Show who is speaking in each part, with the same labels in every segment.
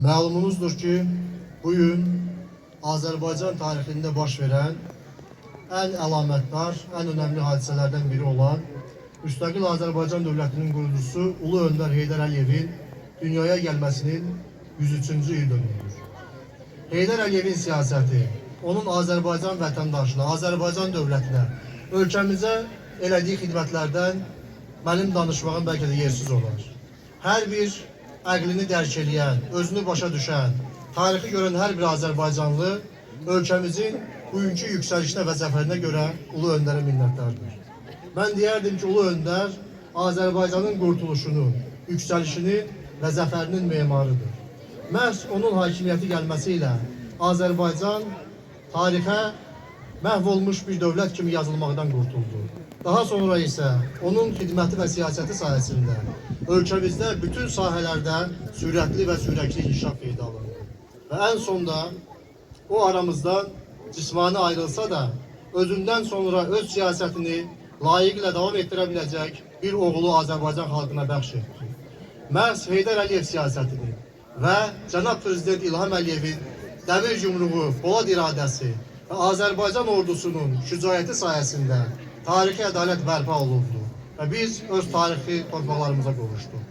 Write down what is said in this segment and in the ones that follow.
Speaker 1: Malumunuzdur ki, bugün Azərbaycan tarixində baş verən ən əlamətdar, ən önəmli hadisələrdən biri olan müstəqil Azərbaycan dövlətinin qurucusu Ulu Öndər Heydər Əliyevin dünyaya gəlməsinin 103-cü il dönümüdür. Heydər Əliyevin siyasəti, onun Azərbaycan vətəndaşına, Azərbaycan dövlətinə, ölkəmizə elədiyi xidmətlərdən mənim danışmağım bəlkə də yersiz olar. Hər bir əqlini dərk edən, özünü başa düşən, tarixi görən hər bir Azərbaycanlı ölkəmizin bugünkü yüksəlişinə və zəfərinə görə Ulu Öndərə minnətdardır. Mən deyərdim ki, Ulu Öndər Azərbaycanın qurtuluşunun, yüksəlişinin və zəfərinin memarıdır. Məhz onun hakimiyyəti gəlməsi ilə Azərbaycan tarixə məhv olmuş bir dövlət kimi yazılmaqdan qurtuldu. Daha sonra isə onun xidməti və siyasəti sayəsində ölkəmizdə bütün sahələrdə sürətli və sürəkli inkişaf qeydə alındı. Və ən sonda o aramızdan cismani ayrılsa da özündən sonra öz siyasətini layiqlə davam etdirə biləcək bir oğlu Azərbaycan xalqına bəxş etdi. Məhz Heydər Əliyev siyasətini və cənab Prezident İlham Əliyevin dəmir yumruğu, polad iradəsi və Azərbaycan ordusunun şücaəti sayəsində tarixi ədalət bərpa olundu və biz öz tarixi torpaqlarımıza qovuşduq.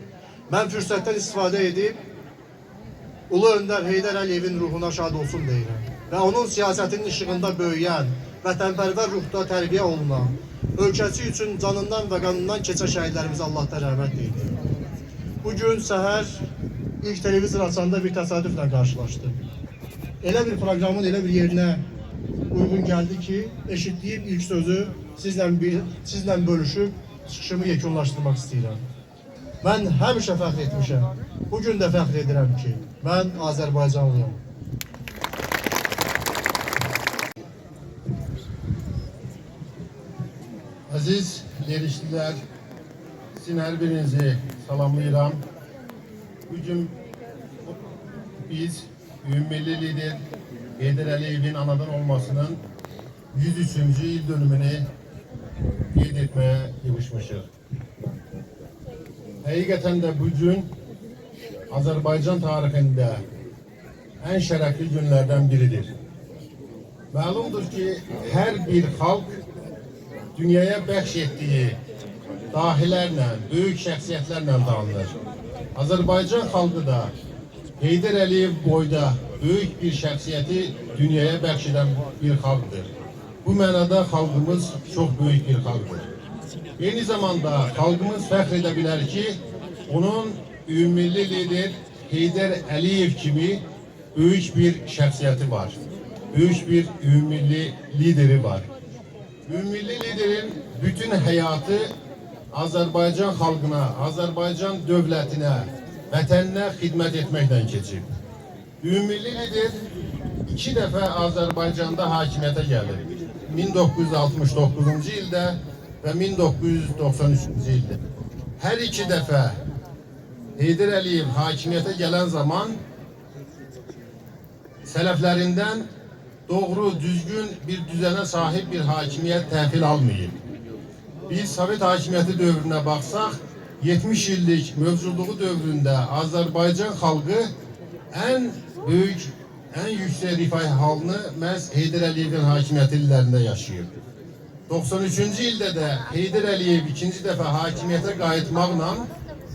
Speaker 1: Mən fürsətdən istifadə edib Ulu Öndər Heydər Əliyevin ruhuna şad olsun deyirəm və onun siyasətinin işığında böyüyən, vətənpərvər ruhda tərbiyə olunan, ölkəsi üçün canından və qanından keçən şəhidlərimizə Allahdan rəhmət deyirəm. Bugün səhər ilk televizor açanda bir təsadüflə qarşılaşdım. Elə bir proqramın elə bir yerinə uyğun gəldi ki, eşitdiyim ilk sözü sizlə bölüşüb çıxışımı yekunlaşdırmaq istəyirəm. Mən həmişə fəxr etmişəm. Bugün də fəxr edirəm ki, mən Azərbaycanlıyam.
Speaker 2: Aziz yerişlilər, sizin hər birinizi salamlayıram. Bugün biz Ümummilli lider Heydər Əliyevin anadan olmasının 103-cü il dönümünü qeyd etməyə yığışmışıq. Həqiqətən də bugün Azərbaycan tarixində ən şərəfli günlərdən biridir. Məlumdur ki, hər bir xalq dünyaya bəxş etdiyi dahilərlə, böyük şəxsiyyətlərlə tanınır. Azərbaycan xalqı da Heydər Əliyev boyda böyük bir şəxsiyyəti dünyaya bəxş edən bir xalqdır. Bu mənada xalqımız çox böyük bir xalqdır. Eyni zamanda xalqımız fəxr edə bilər ki, onun ümummilli lider Heydər Əliyev kimi böyük bir şəxsiyyəti var. Böyük bir ümummilli lideri var. Ümummilli liderin bütün həyatı Azərbaycan xalqına, Azərbaycan dövlətinə, vətəninə xidmət etməkdən keçib. Ümummilli lider 2 dəfə Azərbaycanda hakimiyyətə gəlir. 1969-cu ildə və 1993-cü ildə. Hər 2 dəfə Heydər Əliyev hakimiyyətə gələn zaman sələflərindən doğru, düzgün bir düzənə sahib bir hakimiyyət təhvil almayıb. Biz Sovet hakimiyyəti dövrünə baxsaq, 70 illik mövcudluğu dövründə Azərbaycan xalqı ən böyük, ən yüksək rifah halını məhz Heydər Əliyevin hakimiyyəti illərində yaşayır. 93-cü ildə də Heydər Əliyev 2-ci dəfə hakimiyyətə qayıtmaqla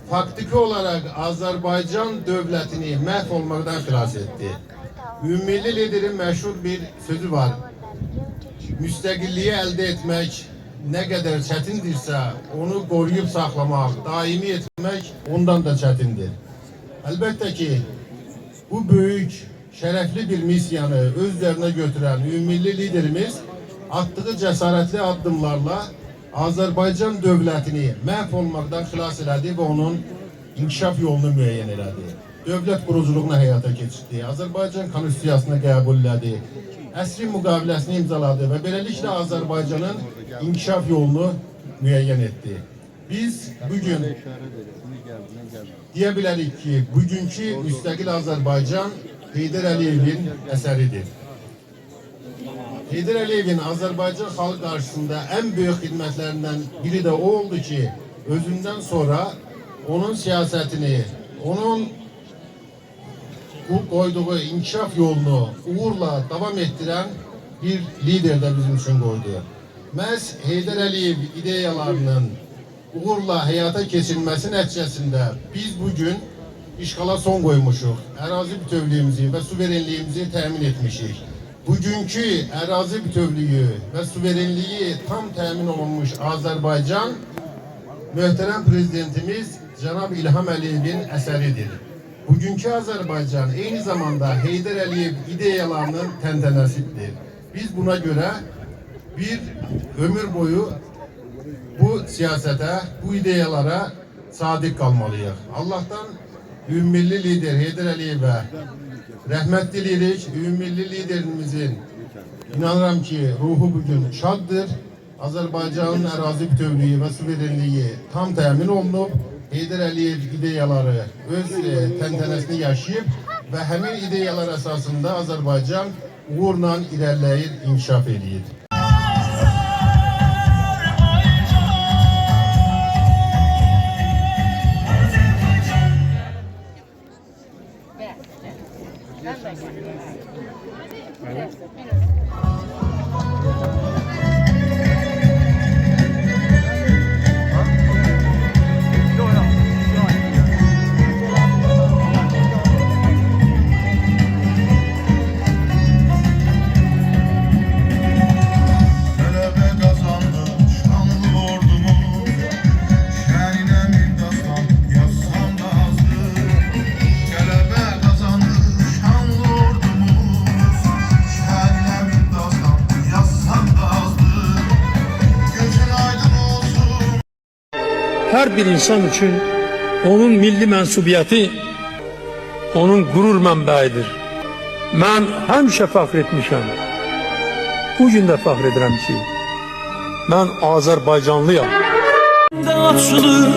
Speaker 2: faktiki olaraq Azərbaycan dövlətini məhv olmaqdan xilas etdi. Ümummilli liderin məşhur bir sözü var. Müstəqilliyi əldə etmək nə qədər çətindirsə, onu qoruyub saxlamaq, daimi etmək ondan da çətindir. Əlbəttə ki, bu böyük, şərəfli bir missiyanı öz üzərinə götürən ümummilli liderimiz atdığı cəsarətli addımlarla Azərbaycan dövlətini məhv olmaqdan xilas elədi və onun inkişaf yolunu müəyyən elədi. Dövlət quruculuğunu həyata keçirdi, Azərbaycan konstitusiyasını qəbul elədi, əsri müqaviləsini imzaladı və beləliklə Azərbaycanın inkişaf yolunu müəyyən etdi. Biz bugün deyə bilərik ki, bugünkü müstəqil Azərbaycan Heydər Əliyevin əsəridir. Heydər Əliyevin Azərbaycan xalqı qarşısında ən böyük xidmətlərindən biri də o oldu ki, özündən sonra onun siyasətini, onun bu koyduğu inkişaf yolunu uğurla devam ettiren bir lider de bizim için koydu. Məhz Heydər Əliyev ideyalarının uğurla həyata keçirilməsi nəticəsində biz bugün işğala son qoymuşuq. Ərazi bütövlüyümüzü və suverenliyimizi təmin etmişik. Bugünkü ərazi bütövlüyü və suverenliyi tam təmin olunmuş Azərbaycan möhtərəm prezidentimiz Cənab İlham Əliyevin əsəridir. Bugünkü Azərbaycan eyni zamanda Heydər Əliyev ideyalarının təntənəsidir. Biz buna görə bir ömür boyu bu siyasete, bu ideyalara sadık kalmalıyıq. Allah'tan ümmilli lider Heydər Əliyevə rəhmət dilirik. Ümmilli liderimizin inanıram ki ruhu bugün şaddır. Azərbaycanın ərazi bütövlüyü və suverenliyi tam təmin olunub. Heydər Əliyev ideyaları öz təntənəsini yaşayıb və həmin ideyalar əsasında Azərbaycan uğurla irəliləyir, inkişaf edir.
Speaker 3: Her bir insan için onun milli mensubiyyəti onun gurur mənbəyidir. Mən həmişə fəxr etmişəm. Bugün də fəxr edirəm ki, mən Azərbaycanlıyam.
Speaker 4: Açılır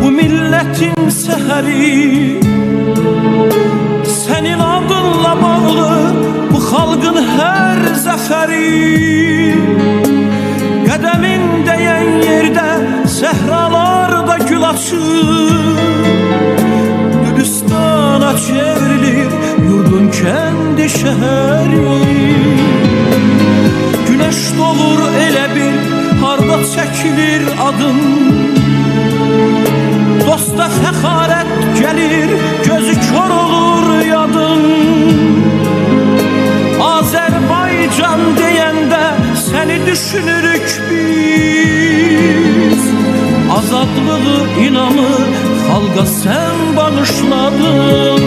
Speaker 4: bu milletin seheri, senin adınla bağlı bu xalqın her zaferi. Qədemin değen yerde sehralarda gül açır, Gülistana çevrilir yurdun kendi şehri. Güneş doğur elə bir harda çekilir adın, dosta fəxarət gelir gözü kör olur yadın. Azərbaycan deyəndə seni düşünürük biz, azadlığı inamı xalqa sən bağışladın.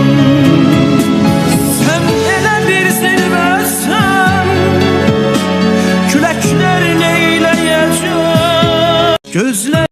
Speaker 4: Sən elə bir zirvəsən, küləklər neyləyəcək gözlər